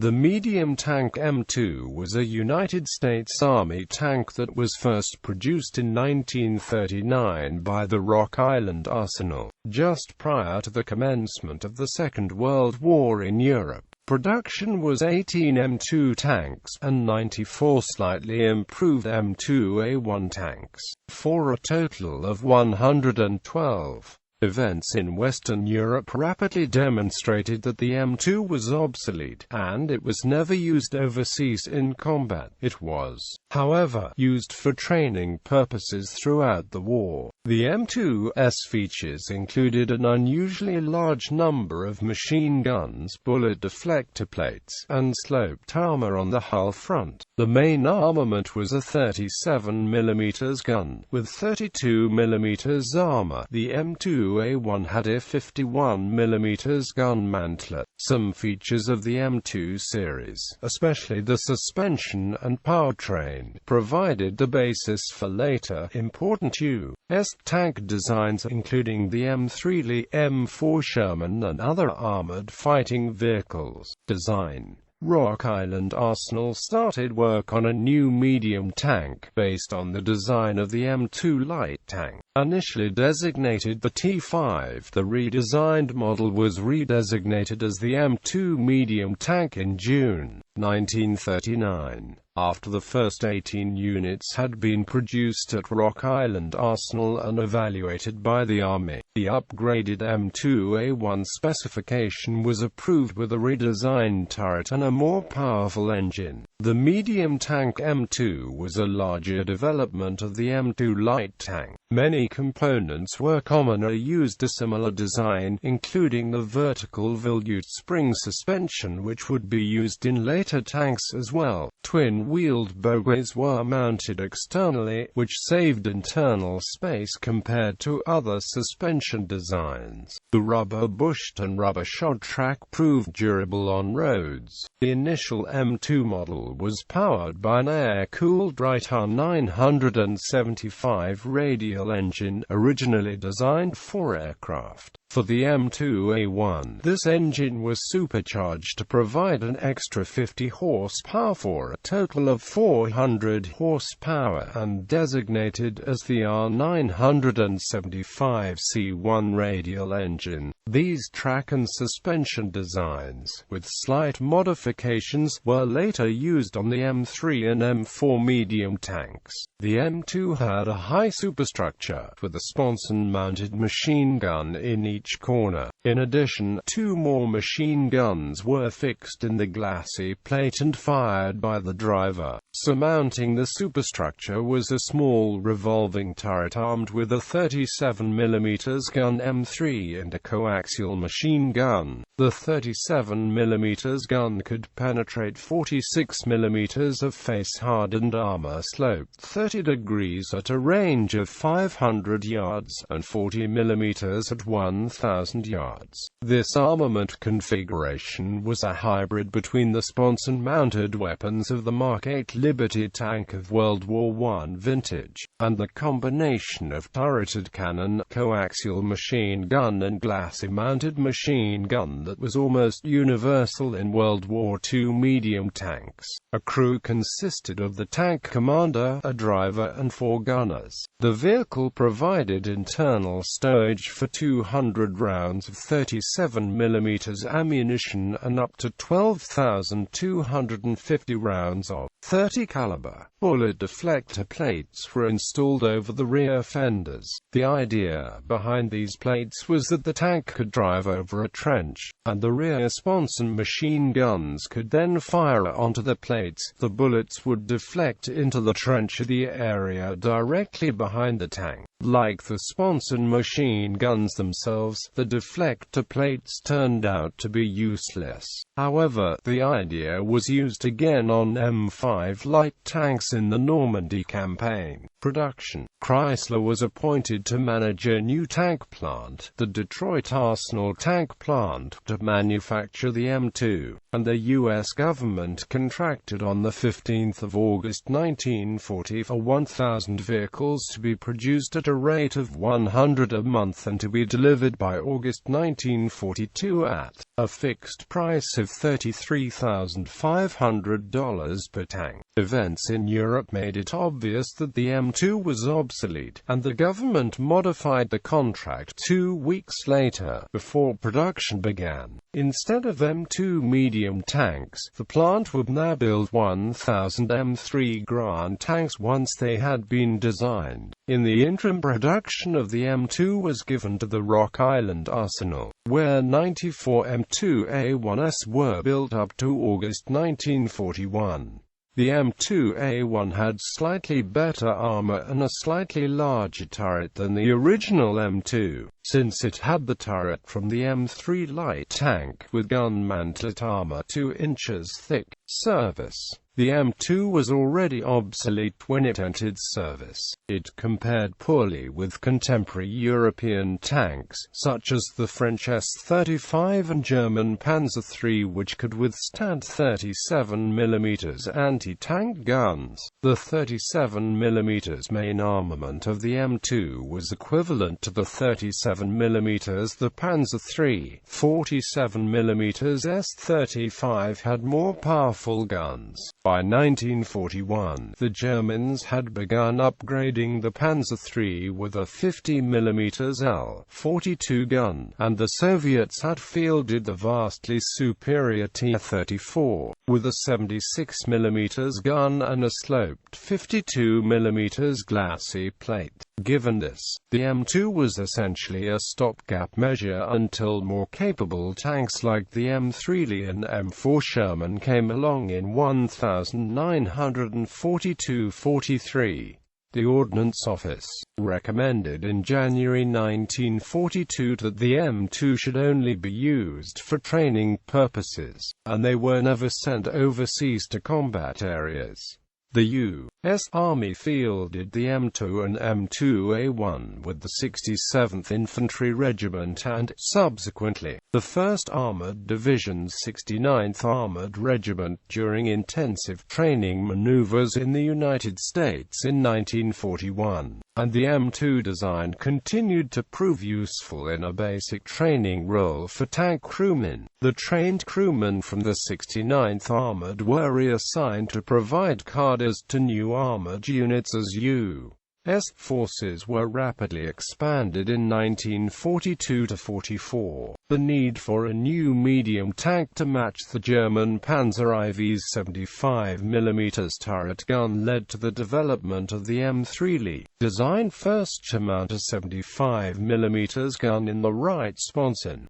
The medium tank M2 was a United States Army tank that was first produced in 1939 by the Rock Island Arsenal, just prior to the commencement of the Second World War in Europe. Production was 18 M2 tanks, and 94 slightly improved M2A1 tanks, for a total of 112. Events in Western Europe rapidly demonstrated that the M2 was obsolete, and it was never used overseas in combat. It was, however, used for training purposes throughout the war. The M2's features included an unusually large number of machine guns, bullet deflector plates, and sloped armor on the hull front. The main armament was a 37mm gun, with 32mm armor. The M2A1 had a 51mm gun mantlet. Some features of the M2 series, especially the suspension and powertrain, provided the basis for later, important U.S. tank designs including the M3 Lee, M4 Sherman and other armored fighting vehicles. Design. Rock Island Arsenal started work on a new medium tank, based on the design of the M2 light tank. Initially designated the T5, the redesigned model was redesignated as the M2 medium tank in June 1939. After the first 18 units had been produced at Rock Island Arsenal and evaluated by the Army, the upgraded M2A1 specification was approved with a redesigned turret and a more powerful engine. The medium tank M2 was a larger development of the M2 light tank. Many components were commonly used, a similar design, including the vertical volute spring suspension which would be used in later tanks as well. Twin-wheeled bogies were mounted externally, which saved internal space compared to other suspension designs. The rubber-bushed and rubber-shod track proved durable on roads. The initial M2 model was powered by an air-cooled Wright-R 975 radial engine, originally designed for aircraft. For the M2A1, this engine was supercharged to provide an extra 50 horsepower for a total of 400 horsepower, and designated as the R975C1 radial engine. These track and suspension designs, with slight modifications, were later used on the M3 and M4 medium tanks. The M2 had a high superstructure, with a sponson-mounted machine gun in each corner. In addition, 2 more machine guns were fixed in the glacis plate and fired by the driver. Surmounting the superstructure was a small revolving turret armed with a 37mm gun M3 and a coaxial machine gun. The 37mm gun could penetrate 46mm of face-hardened armor sloped 30 degrees at a range of 500 yards, and 40mm at 1,000 yards. This armament configuration was a hybrid between the sponson-mounted weapons of the Mark 8 Liberty tank of World War I vintage, and the combination of turreted cannon, coaxial machine gun and glacis-mounted machine gun that was almost universal in World War II medium tanks. A crew consisted of the tank commander, a driver and 4 gunners. The vehicle provided internal stowage for 200 rounds of 37mm ammunition and up to 12,250 rounds of .30 caliber. Bullet deflector plates were installed over the rear fenders. The idea behind these plates was that the tank could drive over a trench, and the rear sponson machine guns could then fire onto the plates. The bullets would deflect into the trench of the area directly behind the tank. Like the sponson machine guns themselves, the deflector plates turned out to be useless. However, the idea was used again on M5 light tanks in the Normandy campaign. Europe.Production. Chrysler was appointed to manage a new tank plant, the Detroit Arsenal Tank Plant, to manufacture the M2, and the U.S. government contracted on 15 August 1940 for 1,000 vehicles to be produced at a rate of 100 a month and to be delivered by August 1942 at a fixed price of $33,500 per tank. Events in Europe made it obvious that the M2 was obsolete, and the government modified the contract 2 weeks later, before production began. Instead of M2 medium tanks, the plant would now build 1,000 M3 Grand tanks once they had been designed. In the interim, production of the M2 was given to the Rock Island Arsenal, where 94 M2A1s were built up to August 1941. The M2A1 had slightly better armor and a slightly larger turret than the original M2, since it had the turret from the M3 light tank, with gun mantlet armor 2 inches thick. Service. The M2 was already obsolete when it entered service. It compared poorly with contemporary European tanks, such as the French S-35 and German Panzer III, which could withstand 37mm anti-tank guns. The 37mm main armament of the M2 was equivalent to the 37mm the Panzer III. 47mm S-35 had more powerful guns. By 1941, the Germans had begun upgrading the Panzer III with a 50mm L-42 gun, and the Soviets had fielded the vastly superior T-34, with a 76mm gun and a sloped 52mm glacis plate. Given this, the M2 was essentially a stopgap measure until more capable tanks like the M3 and M4 Sherman came along in 1942–43. The Ordnance Office recommended in January 1942 that the M2 should only be used for training purposes, and they were never sent overseas to combat areas. The U.S. Army fielded the M2 and M2A1 with the 67th Infantry Regiment and, subsequently, the 1st Armored Division's 69th Armored Regiment during intensive training maneuvers in the United States in 1941, and the M2 design continued to prove useful in a basic training role for tank crewmen. The trained crewmen from the 69th Armored were reassigned to provide cadres to new armored units as U.S. forces were rapidly expanded in 1942–44. The need for a new medium tank to match the German Panzer IV's 75mm turret gun led to the development of the M3, designed first to mount a 75mm gun in the right sponson.